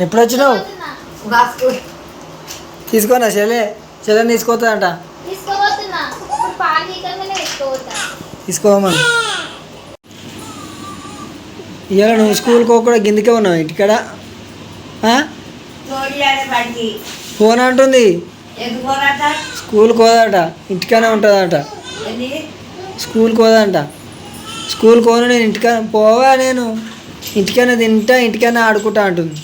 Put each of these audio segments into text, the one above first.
ఎప్పుడు వచ్చినావు? తీసుకోనా చెల్లెని తీసుకోతుందంట. తీసుకోమని ఇవాళ నువ్వు స్కూల్కి కూడా గిందికే ఉన్నావు ఇంటికాడ. ఫోన్ అంటుంది స్కూల్కి పోదాట, ఇంటికానే ఉంటుందట. స్కూల్కి పోదాంట. స్కూల్కి పోను నేను ఇంటికానే పోవా, నేను ఇంటికైనా తింటా, ఇంటికైనా ఆడుకుంటా అంటుంది.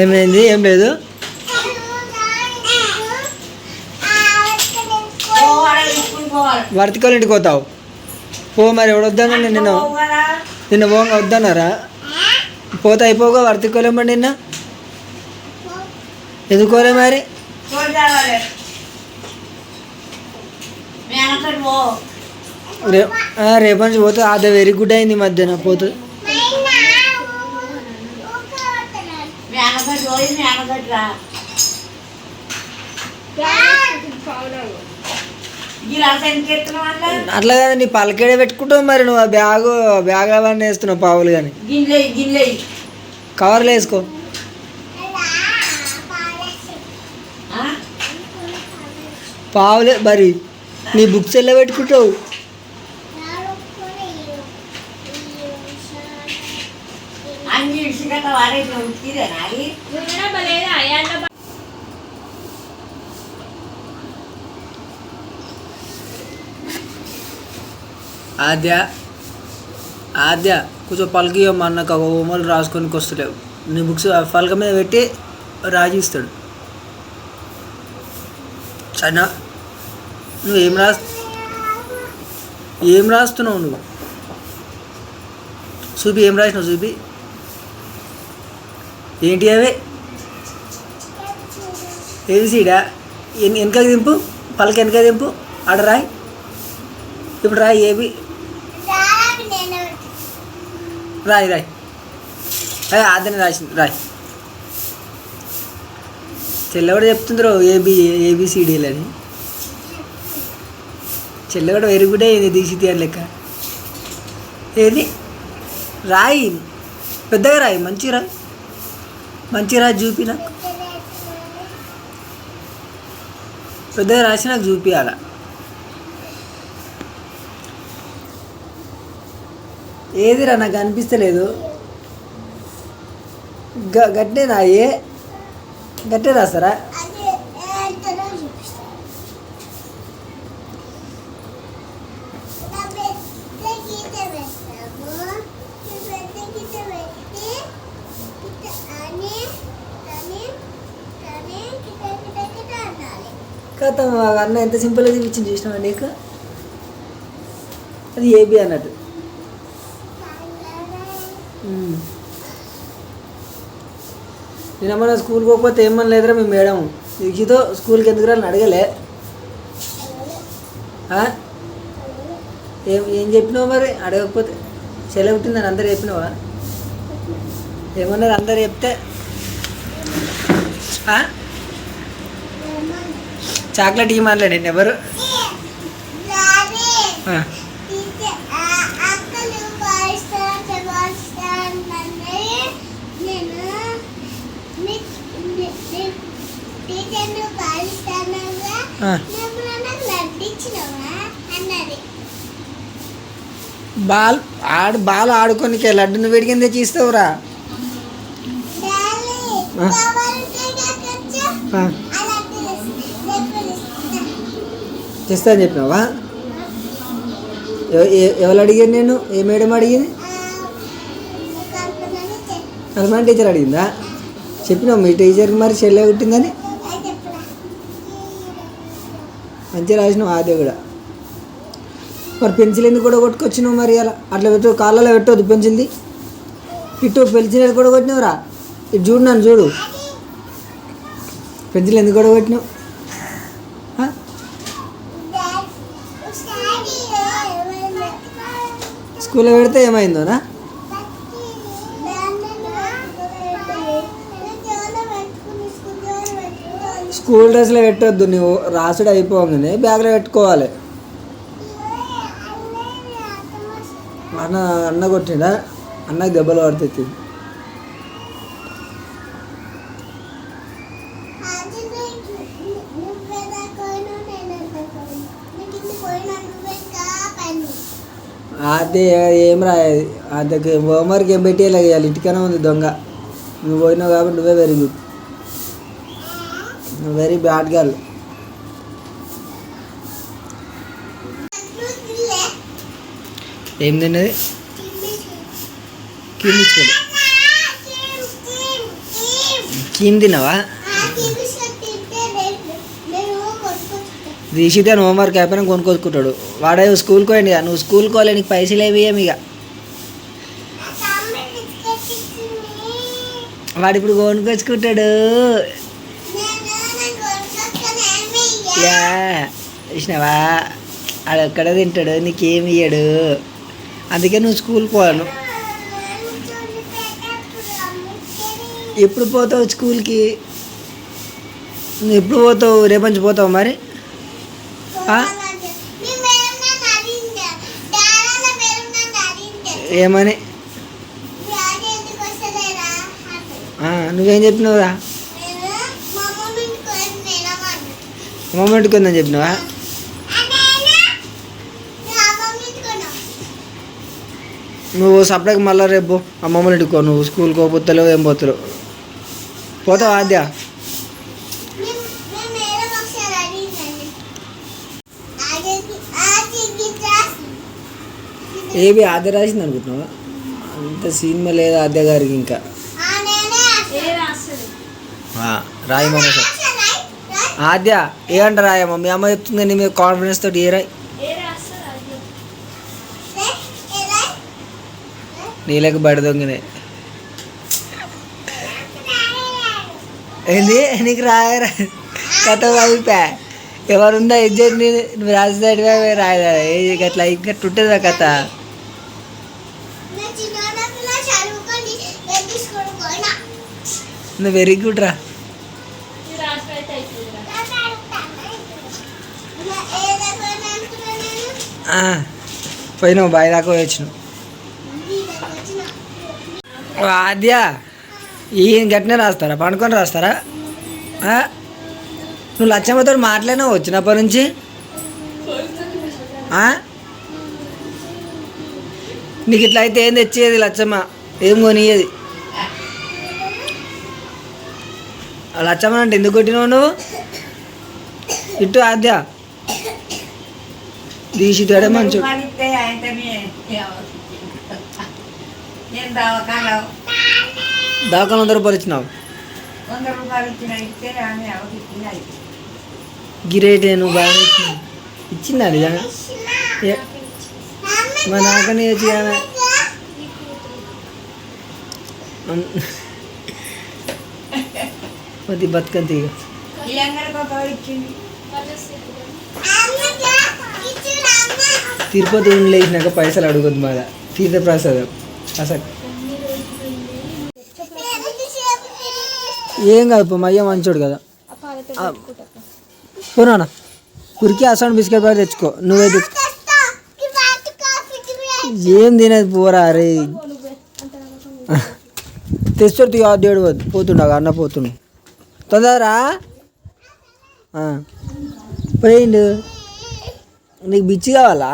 ఏమైంది? ఏం లేదు. వర్తికల్ ఇంటికి పోతావు పో. మరి ఎవడు వద్దన్నా నిన్న పోగా వద్దన్నారా? పోతే అయిపోగా వర్తికోలేమండి. నిన్న ఎందుకోలే మరి? రేపు నుంచి పోతే అదే వెరీ గుడ్ అయింది మధ్యాహ్నం పోతుంది. అట్లా కదా నీ పలకేడే పెట్టుకుంటావు. మరి నువ్వు ఆ బ్యాగ్ అవన్నీ వేస్తున్నావు పావులు. కానీ కవర్లో వేసుకో. పావులే మరి నీ బుక్స్ ఎలా పెట్టుకుంటావు? ఆద్య కొంచెం పలకి మా అన్నకు హోంవర్క్ రాసుకొని వస్తలేవు. నీ బుక్స్ పలక మీద పెట్టి రాజిస్తాడు. సరేనా? నువ్వు ఏం రాస్తున్నావు? నువ్వు చూపి, ఏం రాసినావు చూపి. ఏంటి అవే? ఏబిసిడా? వెనక దింపు, పలక వెనక దింపు, ఆడ రాయి. ఇప్పుడు రాయి. ఏబి రాయి రాయి. అదని రాసింది రాయి. చెల్లెవాడు చెప్తుండ్రు ఏబిసిడీలు అని. చెల్లెవాడు వెరీ గుడ్ అయ్యింది దీక్షి తీయాలి లెక్క. ఏది రాయి, పెద్దగా రాయి, మంచిగా రాయి చూపి. నాకు పెద్దగా రాసి నాకు చూపియాల. ఏదిరా నాకు అనిపిస్తలేదు. గట్టే రాయే, గట్టే రాస్తారా? కథ అన్న ఎంత సింపుల్గా చూపించింది చూసినావా నీకు? అది ఏబి అన్నట్టు. నేనమ్మ స్కూల్కి పోకపోతే ఏమని లేదురా మీ మేడం దీక్షితో స్కూల్కి ఎందుకు రా అని అడగలే. ఏం చెప్పినావు మరి? అడగకపోతే సెలవు పుట్టిందని అందరు చెప్పినావా? ఏమన్నారు అందరు చెప్తే? చాక్లెట్ ఇవ్వమనలే నేను ఎవరు? బాల్ ఆడుకోనికే లడ్డును వేడికి తెచ్చి ఇస్తావురా? చేస్తా అని చెప్పినావా? ఎవరు అడిగారు? నేను ఏ మేడం అడిగింది? కల్పన టీచర్ అడిగిందా? చెప్పినావు మీ టీచర్కి మరి చెల్లె పుట్టిందని? మంచిగా రాసినావు. ఆద్య కూడా మరి పెన్సిల్ ఎందుకు కూడా కొట్టుకొచ్చినావు? మరి అలా అట్లా పెట్టు, కాళ్ళలో పెట్టవద్దు పెన్సిల్ది. ఇటు పెన్సిల్ కూడా కొట్టినావురా? ఇటు చూడు, నన్ను చూడు. పెన్సిల్ ఎందుకు కూడా కొట్టినావు? స్కూల్లో పెడితే ఏమైందోనా? స్కూల్ డ్రెస్లో పెట్టొద్దు, నువ్వు రాసుడు అయిపోగానే బ్యాగ్లో పెట్టుకోవాలి. అన్న అన్న కొట్టిండా, అన్నకి దెబ్బలు పడుతుంది. అదే ఏం రాయేది, అదే హోంవర్క్ ఏం పెట్టేలా చేయాలి. ఇంటికనే ఉంది దొంగ. నువ్వు పోయినావు కాబట్టి నువ్వే వెరీ గుడ్, నువ్వు వెరీ బ్యాడ్ గర్ల్. ఏం తిన్నది? కీమ్ తిన్నావా? రిషితే హోంవర్క్ అయిపోయినా కొనుక్కొచ్చుకుంటాడు. వాడే స్కూల్కి పోయింది, నువ్వు స్కూల్కి పోలే, నీకు పైసలు ఏమి ఇక. వాడు ఇప్పుడు కొనుక్కొచ్చుకుంటాడు. చూసినావా, వాడు ఎక్కడ తింటాడు, నీకేమి ఇయ్యాడు. అందుకే నువ్వు స్కూల్కి పోను. ఎప్పుడు పోతావు స్కూల్కి? నువ్వు ఎప్పుడు పోతావు? రేపంచి పోతావు మరి? ఏమని? నువ్వేం చెప్పినావురా? అమ్మమ్మ ఉందని చెప్పినావా? నువ్వు సపరేట్గా మళ్ళీ రేపు అమ్మమ్మని ఇంటికో. నువ్వు స్కూల్కి పోతలేవు, ఏం పోతలేవు. పోతావు ఆద్య? ఏవి ఆద్య రాసింది అనుకుంటున్నావా? అంత సినిమా లేదు ఆద్య గారికి. ఇంకా రాయమమ్మ సార్. ఆద్య ఏమంట రాయమ్మ? మీ అమ్మ చెప్తుంది నీ మీద కాన్ఫిడెన్స్ తోటి. ఏ రాయి? నీళ్ళకి బడి దొంగనే. ఏంది నీకు రాయరా? కథ అయిపోయా. ఎవరుందా ఇజ్జత్? నువ్వు రాసేదాడివే రాయదా? అట్లా ఇంకట్టు ఉంటుందా కథ? నువ్వు వెరీ గుడ్ రా. పోయినావు బాయ్ దాకా వచ్చినావు. ఆద్య ఈయన గట్టినే రాస్తారా? పండుకొని రాస్తారా? నువ్వు లచ్చమ్మతో మాట్లాడినావు వచ్చినప్పటి నుంచి? నీకు ఇట్లా అయితే ఏం తెచ్చేది లచ్చమ్మ? ఏం కొనియ్యేది? లచ్చమ్మ అంటే ఎందుకు కొట్టినావు నువ్వు? ఇటు ఆద్య తీసి తేడే మంచు. దాకా 100 రూపాయలు ఇచ్చినావు. గిరేటే నువ్వు బాగా ఇచ్చిందా నిజంగా? మా నాకనే వచ్చి ఆమె పది బతుకంతి. తిరుపతి లేచినాక పైసలు అడగొద్దు మాద. తీర్థ ప్రసాదం అసలు ఏం కాదు. మా అయ్య మంచోడు కదా. పోనా కురికి అసౌండ్ బిస్కెట్ ప్యాకెట్ తెచ్చుకో. నువ్వే తెచ్చుకో. ఏం తినేది పోరా? అరే తెచ్చుకోడు దేడు పోతుండగా అన్న పోతుండు. తొందరరా పోయిండు. నీకు బిచ్చి కావాలా?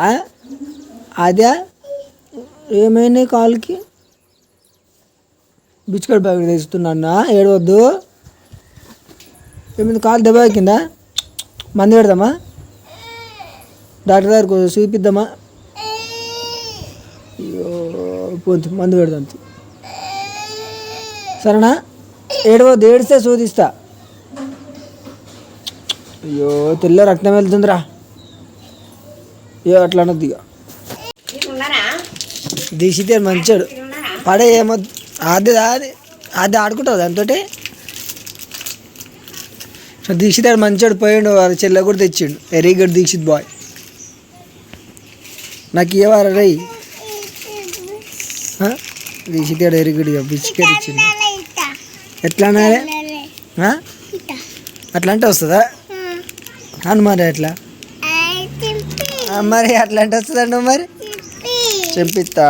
అదే ఏమైనా కాలుకి బిస్కెట్ ప్యాకెట్ తెస్తున్నా. ఏడవద్దు. ఏమైంది? కాలు దెబ్బ కింద మందు పెడదామా? డాక్టర్ దగ్గరకు చూపిద్దామా? అయ్యో పోతు మందు పెడదాం. సరేనా? ఏడవద్దు. ఏడిస్తే శోధిస్తా. అయ్యో తెల్ల రక్తం వెళ్తుందిరా. అయ్యో అట్లా అనొద్దు. ఇక దీక్షితే మంచాడు. పడే ఏమో అది అది ఆడుకుంటావు దాంతో. దీక్షిత్ మంచాడు పోయిండు. వాళ్ళ చెల్లె కూడా తెచ్చిండు. Very good Dikshit boy. నాకు ఇవ్వరా రై? Dikshit very good. ఇక బిస్కెట్ ఇచ్చిండు. ఎట్లా అన్నారే? అట్లా అంటే వస్తుందా అను మరి అట్లా మరి అట్లా అంటే వస్తుందండి మరి చెప్పిస్తా